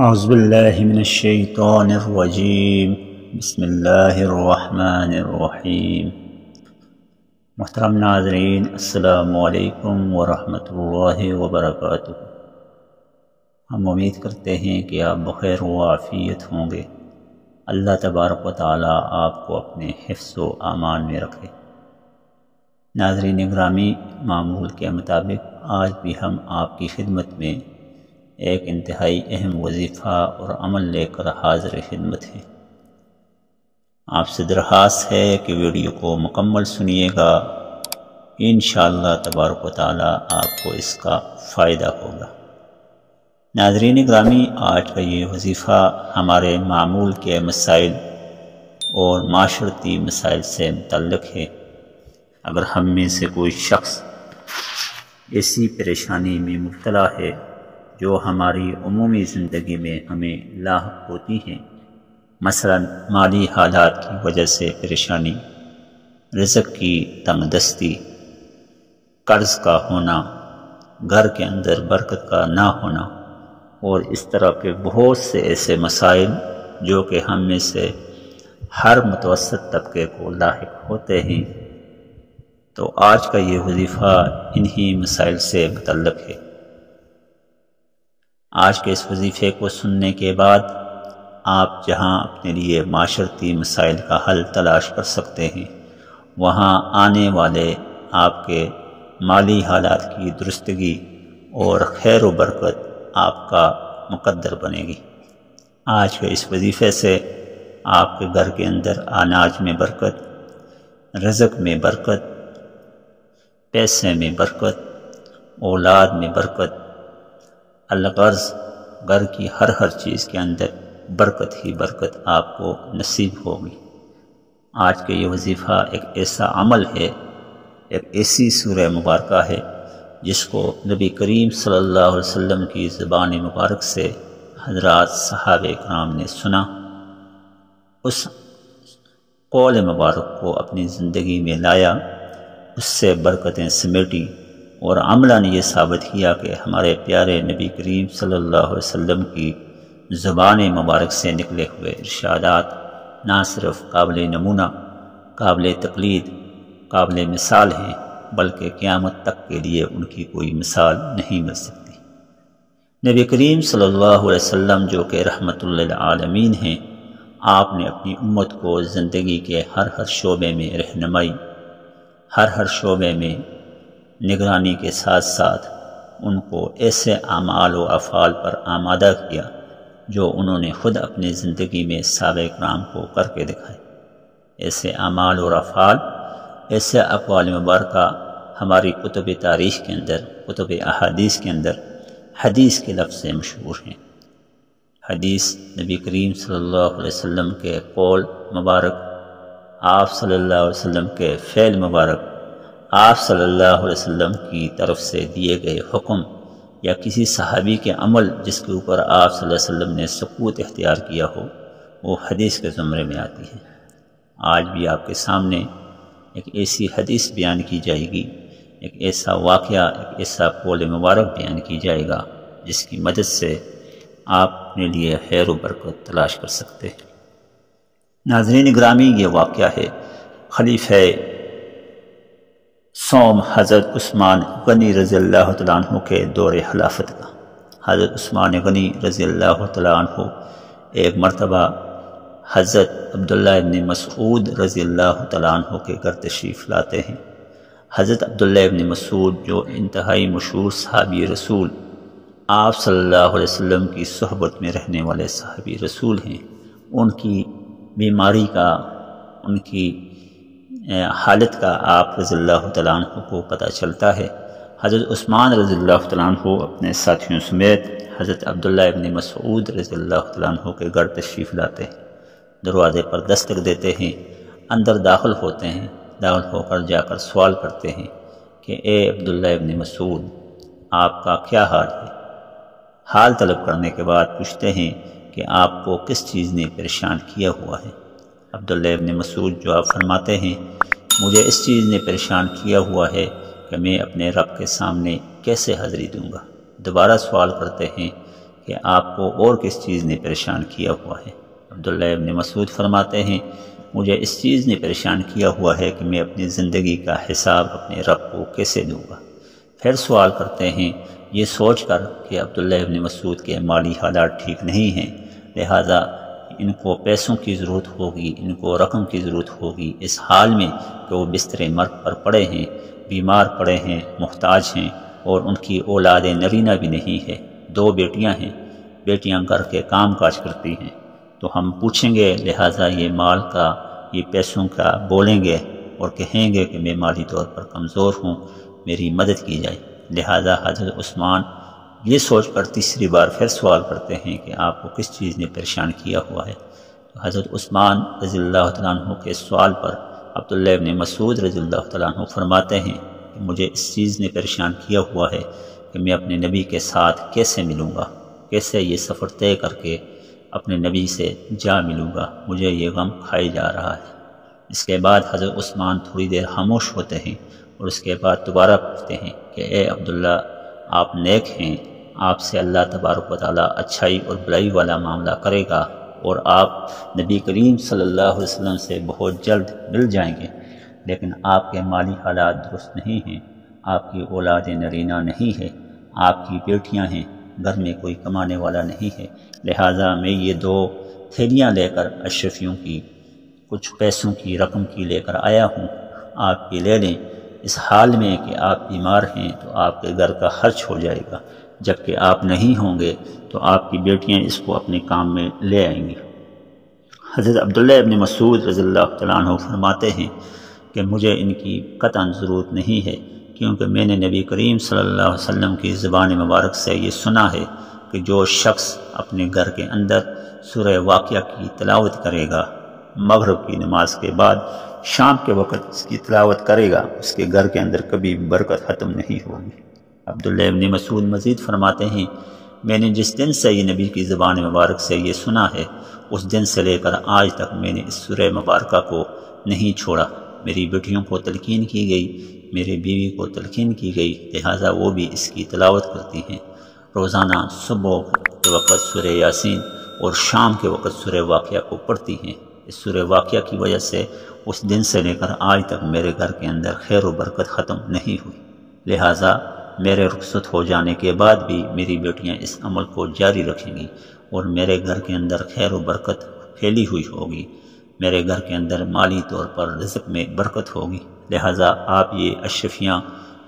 اعوذ باللہ من الشیطان الرجیم بسم اللہ الرحمن الرحیم۔ محترم ناظرین، السلام علیکم ورحمۃ اللہ وبرکاتہ۔ ہم امید کرتے ہیں کہ آپ بخیر و عافیت ہوں گے۔ اللہ تبارک و تعالی آپ کو اپنے حفظ و امان میں رکھے۔ ناظرین گرامی، معمول کے مطابق آج بھی ہم آپ کی خدمت میں ایک انتہائی اہم وظیفہ اور عمل لے کر حاضر خدمت ہے۔ آپ سے درخواست ہے کہ ویڈیو کو مکمل سنیے گا، انشاءاللہ تبارک و تعالی آپ کو اس کا فائدہ ہوگا۔ ناظرین گرامی، آج کا یہ وظیفہ ہمارے معمول کے مسائل اور معاشرتی مسائل سے متعلق ہے۔ اگر ہم میں سے کوئی شخص ایسی پریشانی میں مبتلا ہے جو ہماری عمومی زندگی میں ہمیں لاحق ہوتی ہیں، مثلا مالی حالات کی وجہ سے پریشانی، رزق کی تنگ دستی، قرض کا ہونا، گھر کے اندر برکت کا نہ ہونا اور اس طرح کے بہت سے ایسے مسائل جو کہ ہم میں سے ہر متوسط طبقے کو لاحق ہوتے ہیں، تو آج کا یہ وظیفہ انہی مسائل سے متعلق ہے۔ آج کے اس وظیفے کو سننے کے بعد آپ جہاں اپنے لیے معاشرتی مسائل کا حل تلاش کر سکتے ہیں، وہاں آنے والے آپ کے مالی حالات کی درستگی اور خیر و برکت آپ کا مقدر بنے گی۔ آج کے اس وظیفے سے آپ کے گھر کے اندر اناج میں برکت، رزق میں برکت، پیسے میں برکت، اولاد میں برکت، الغرض گھر کی ہر چیز کے اندر برکت ہی برکت آپ کو نصیب ہوگی۔ آج کا یہ وظیفہ ایک ایسا عمل ہے، ایک ایسی سورہ مبارکہ ہے جس کو نبی کریم صلی اللہ علیہ وسلم کی زبان مبارک سے حضرات صحابہ کرام نے سنا، اس قول مبارک کو اپنی زندگی میں لایا، اس سے برکتیں سمیٹی اور عملاً یہ ثابت کیا کہ ہمارے پیارے نبی کریم صلی اللہ علیہ وسلم کی زبان مبارک سے نکلے ہوئے ارشادات نہ صرف قابل نمونہ، قابل تقلید، قابل مثال ہیں، بلکہ قیامت تک کے لیے ان کی کوئی مثال نہیں مل سکتی۔ نبی کریم صلی اللہ علیہ وسلم جو کہ رحمت للعالمین ہیں، آپ نے اپنی امت کو زندگی کے ہر شعبے میں رہنمائی، ہر شعبے میں نگرانی کے ساتھ ساتھ ان کو ایسے اعمال و افعال پر آمادہ کیا جو انہوں نے خود اپنی زندگی میں صحابہ کرام کو کر کے دکھائے۔ ایسے اعمال اور افعال، ایسے اقوال مبارکہ ہماری کتب تاریخ کے اندر، کتب احادیث کے اندر حدیث کے لفظ سے مشہور ہیں۔ حدیث نبی کریم صلی اللہ علیہ وسلم کے قول مبارک، آپ صلی اللہ علیہ وسلم کے فعل مبارک، آپ صلی اللہ علیہ وسلم کی طرف سے دیے گئے حکم یا کسی صحابی کے عمل جس کے اوپر آپ صلی اللہ علیہ وسلم نے سکوت اختیار کیا ہو، وہ حدیث کے زمرے میں آتی ہے۔ آج بھی آپ کے سامنے ایک ایسی حدیث بیان کی جائے گی، ایک ایسا واقعہ، ایک ایسا قول مبارک بیان کی جائے گا جس کی مدد سے آپ اپنے لیے خیر و برکت تلاش کر سکتے ہیں۔ ناظرین گرامی، یہ واقعہ ہے خلیفہ سوم حضرت عثمان غنی رضی اللہ تعالیٰ عنہ کے دور خلافت کا۔ حضرت عثمان غنی رضی اللہ تعالیٰ عنہ ایک مرتبہ حضرت عبداللہ ابن مسعود رضی اللہ تعالیٰ عنہ کے گھر تشریف لاتے ہیں۔ حضرت عبداللہ ابن مسعود جو انتہائی مشہور صحابی رسول، آپ صلی اللہ علیہ وسلم کی صحبت میں رہنے والے صحابی رسول ہیں، ان کی بیماری کا، ان کی حالت کا آپ رضی اللہ تعالیٰ عنہ کو پتہ چلتا ہے۔ حضرت عثمان رضی اللہ تعالیٰ عنہ اپنے ساتھیوں سمیت حضرت عبداللہ ابن مسعود رضی اللہ تعالیٰ عنہ کے گھر تشریف لاتے ہیں، دروازے پر دستک دیتے ہیں، اندر داخل ہوتے ہیں، داخل ہو کر جا کر سوال کرتے ہیں کہ اے عبداللہ ابن مسعود، آپ کا کیا حال ہے؟ حال طلب کرنے کے بعد پوچھتے ہیں کہ آپ کو کس چیز نے پریشان کیا ہوا ہے؟ عبداللہ ابن مسعود جواب فرماتے ہیں، مجھے اس چیز نے پریشان کیا ہوا ہے کہ میں اپنے رب کے سامنے کیسے حاضری دوں گا۔ دوبارہ سوال کرتے ہیں کہ آپ کو اور کس چیز نے پریشان کیا ہوا ہے؟ عبداللہ ابن مسعود فرماتے ہیں مجھے اس چیز نے پریشان کیا ہوا ہے کہ میں اپنی زندگی کا حساب اپنے رب کو کیسے دوں گا۔ پھر سوال کرتے ہیں یہ سوچ کر کہ عبداللہ ابن مسعود کے مالی حالات ٹھیک نہیں ہیں، لہٰذا ان کو پیسوں کی ضرورت ہوگی، ان کو رقم کی ضرورت ہوگی، اس حال میں کہ وہ بستر مرگ پر پڑے ہیں، بیمار پڑے ہیں، محتاج ہیں، اور ان کی اولاد نرینہ بھی نہیں ہے، 2 بیٹیاں ہیں، بیٹیاں گھر کے کام کاج کرتی ہیں، تو ہم پوچھیں گے، لہٰذا یہ مال کا، یہ پیسوں کا بولیں گے اور کہیں گے کہ میں مالی طور پر کمزور ہوں، میری مدد کی جائے۔ لہٰذا حضرت عثمان یہ سوچ کر تیسری بار پھر سوال کرتے ہیں کہ آپ کو کس چیز نے پریشان کیا ہوا ہے؟ تو حضرت عثمان رضی اللہ تعالیٰ عنہ کے سوال پر عبداللہ ابن مسعود رضی اللہ تعالیٰ عنہ فرماتے ہیں کہ مجھے اس چیز نے پریشان کیا ہوا ہے کہ میں اپنے نبی کے ساتھ کیسے ملوں گا، کیسے یہ سفر طے کر کے اپنے نبی سے جا ملوں گا، مجھے یہ غم کھائی جا رہا ہے۔ اس کے بعد حضرت عثمان تھوڑی دیر خاموش ہوتے ہیں اور اس کے بعد دوبارہ پوچھتے ہیں کہ اے عبداللہ، آپ نیک ہیں، آپ سے اللہ تبارک و تعالیٰ اچھائی اور بلائی والا معاملہ کرے گا اور آپ نبی کریم صلی اللہ علیہ وسلم سے بہت جلد مل جائیں گے، لیکن آپ کے مالی حالات درست نہیں ہیں، آپ کی اولاد نرینہ نہیں ہے، آپ کی بیٹیاں ہیں، گھر میں کوئی کمانے والا نہیں ہے، لہٰذا میں یہ 2 تھیلیاں لے کر اشرفیوں کی، کچھ پیسوں کی رقم کی لے کر آیا ہوں، آپ کی لے لیں، اس حال میں کہ آپ بیمار ہیں تو آپ کے گھر کا خرچ ہو جائے گا، جبکہ آپ نہیں ہوں گے تو آپ کی بیٹیاں اس کو اپنے کام میں لے آئیں گی۔ حضرت عبداللہ ابن مسعود رضی اللہ تعالیٰ عنہ فرماتے ہیں کہ مجھے ان کی قطعاً ضرورت نہیں ہے، کیونکہ میں نے نبی کریم صلی اللہ علیہ وسلم کی زبان مبارک سے یہ سنا ہے کہ جو شخص اپنے گھر کے اندر سورہ واقعہ کی تلاوت کرے گا، مغرب کی نماز کے بعد شام کے وقت اس کی تلاوت کرے گا، اس کے گھر کے اندر کبھی برکت ختم نہیں ہوگی۔ عبداللہ ابن مسعود مزید فرماتے ہیں میں نے جس دن سے یہ نبی کی زبان مبارک سے یہ سنا ہے، اس دن سے لے کر آج تک میں نے اس سورہ مبارکہ کو نہیں چھوڑا۔ میری بیٹیوں کو تلقین کی گئی، میری بیوی کو تلقین کی گئی، لہٰذا وہ بھی اس کی تلاوت کرتی ہیں۔ روزانہ صبح کے وقت سورہ یاسین اور شام کے وقت سورہ واقعہ کو پڑھتی ہیں۔ اس سورہ واقعہ کی وجہ سے اس دن سے لے کر آج تک میرے گھر کے اندر خیر و برکت ختم نہیں ہوئی، لہٰذا میرے رخصت ہو جانے کے بعد بھی میری بیٹیاں اس عمل کو جاری رکھیں گی اور میرے گھر کے اندر خیر و برکت پھیلی ہوئی ہوگی، میرے گھر کے اندر مالی طور پر رزق میں برکت ہوگی، لہٰذا آپ یہ اشرفیاں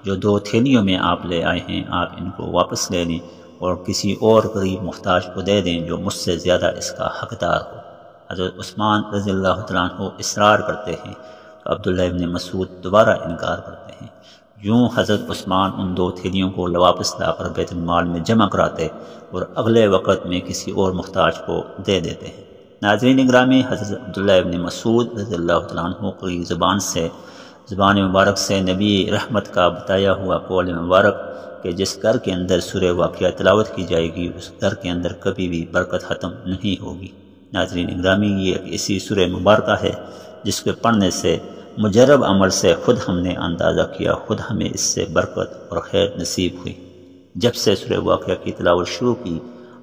جو 2 تھیلیوں میں آپ لے آئے ہیں، آپ ان کو واپس لے لیں اور کسی اور غریب محتاج کو دے دیں جو مجھ سے زیادہ اس کا حقدار ہو۔ حضرت عثمان رضی اللہ تعالیٰ عنہ اصرار کرتے ہیں تو عبداللہ ابن مسعود دوبارہ انکار کرتے ہیں۔ یوں حضرت عثمان ان 2 تھیلیوں کو واپس لا کر بیت المال میں جمع کراتے اور اگلے وقت میں کسی اور محتاج کو دے دیتے ہیں۔ ناظرین گرامی، حضرت عبداللہ ابن مسعود رضی اللہ تعالیٰ عنہ کی زبان مبارک سے نبی رحمت کا بتایا ہوا قول مبارک کہ جس گھر کے اندر سورہ واقعہ تلاوت کی جائے گی اس گھر کے اندر کبھی بھی برکت ختم نہیں ہوگی۔ ناظرین گرامی، یہ ایک ایسی سورہ مبارکہ ہے جس کے پڑھنے سے مجرب عمل سے خود ہم نے اندازہ کیا، خود ہمیں اس سے برکت اور خیر نصیب ہوئی۔ جب سے سورہ واقعہ کی تلاوت شروع کی،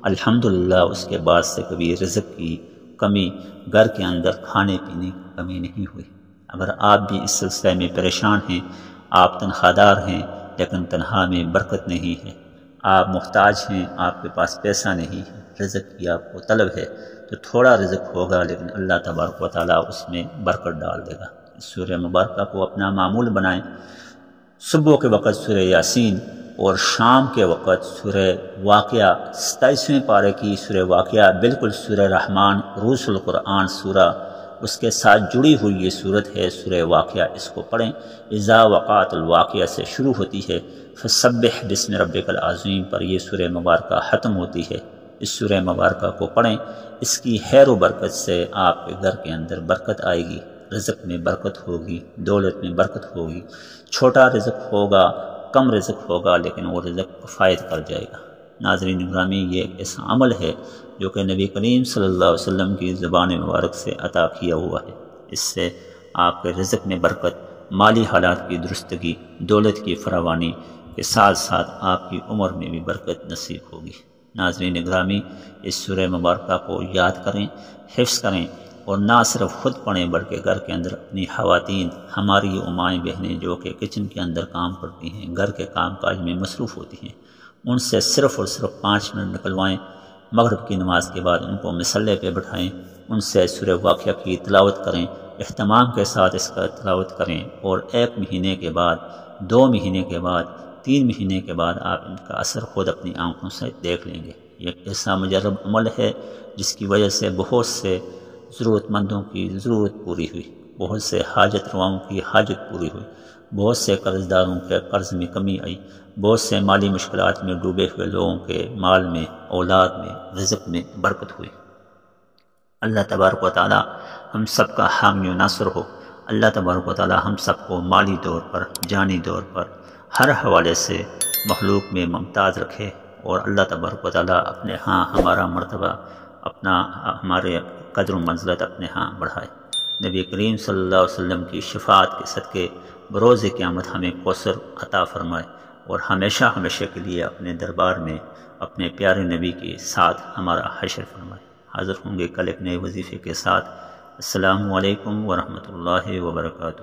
الحمدللہ اس کے بعد سے کبھی رزق کی کمی، گھر کے اندر کھانے پینے کی کمی نہیں ہوئی۔ اگر آپ بھی اس سلسلے میں پریشان ہیں، آپ تنخواہ دار ہیں لیکن تنخواہ میں برکت نہیں ہے، آپ محتاج ہیں، آپ کے پاس پیسہ نہیں ہے، رزق کی آپ کو طلب ہے، تو تھوڑا رزق ہوگا لیکن اللہ تبارک و تعالیٰ اس میں برکت ڈال دے گا۔ اس سورہ مبارکہ کو اپنا معمول بنائیں، صبح کے وقت سورہ یاسین اور شام کے وقت سورہ واقعہ، 27ویں پارے کی سورہ واقعہ بالکل سورہ رحمان، روس القرآن سورہ، اس کے ساتھ جڑی ہوئی یہ صورت ہے سورہ واقعہ، اس کو پڑھیں۔ اذا وقعت الواقعہ سے شروع ہوتی ہے، فسبح بسم ربک العظیم پر یہ سورہ مبارکہ ختم ہوتی ہے۔ اس سورہ مبارکہ کو پڑھیں، اس کی خیر و برکت سے آپ کے گھر کے اندر برکت آئے گی، رزق میں برکت ہوگی، دولت میں برکت ہوگی، چھوٹا رزق ہوگا، کم رزق ہوگا لیکن وہ رزق کفایت کر جائے گا۔ ناظرین گرامی، یہ ایک ایسا عمل ہے جو کہ نبی کریم صلی اللہ علیہ وسلم کی زبان مبارک سے عطا کیا ہوا ہے۔ اس سے آپ کے رزق میں برکت، مالی حالات کی درستگی، دولت کی فراوانی کے ساتھ ساتھ آپ کی عمر میں بھی برکت نصیب ہوگی۔ ناظرین گرامی، اس سورہ مبارکہ کو یاد کریں، حفظ کریں، اور نہ صرف خود پڑھیں بلکہ گھر کے اندر اپنی خواتین، ہماری امائیں بہنیں جو کہ کچن کے اندر کام کرتی ہیں، گھر کے کام کاج میں مصروف ہوتی ہیں، ان سے صرف اور صرف 5 منٹ نکلوائیں۔ مغرب کی نماز کے بعد ان کو مصلی پہ بٹھائیں، ان سے سورہ واقعہ کی تلاوت کریں، اہتمام کے ساتھ اس کا تلاوت کریں، اور 1 مہینے کے بعد، 2 مہینے کے بعد، 3 مہینے کے بعد آپ ان کا اثر خود اپنی آنکھوں سے دیکھ لیں گے۔ یہ ایسا مجرب عمل ہے جس کی وجہ سے بہت سے ضرورت مندوں کی ضرورت پوری ہوئی، بہت سے حاجت رواؤں کی حاجت پوری ہوئی، بہت سے قرض داروں کے قرض میں کمی آئی، بہت سے مالی مشکلات میں ڈوبے ہوئے لوگوں کے مال میں، اولاد میں، رزق میں برکت ہوئی۔ اللہ تبارک و تعالی ہم سب کا حامی و ناصر ہو۔ اللہ تبارک و تعالی ہم سب کو مالی طور پر، جانی طور پر، ہر حوالے سے مخلوق میں ممتاز رکھے، اور اللہ تبارک و تعالی اپنے ہاں ہمارا مرتبہ، ہمارے قدر و منزلت اپنے ہاں بڑھائے۔ نبی کریم صلی اللہ علیہ وسلم کی شفاعت کے صدقے بروز قیامت ہمیں کوثر عطا فرمائے، اور ہمیشہ ہمیشہ کے لیے اپنے دربار میں اپنے پیارے نبی کے ساتھ ہمارا حشر فرمائے۔ حاضر ہوں گے کل ایک نئے وظیفے کے ساتھ۔ السلام علیکم ورحمۃ اللہ وبرکاتہ۔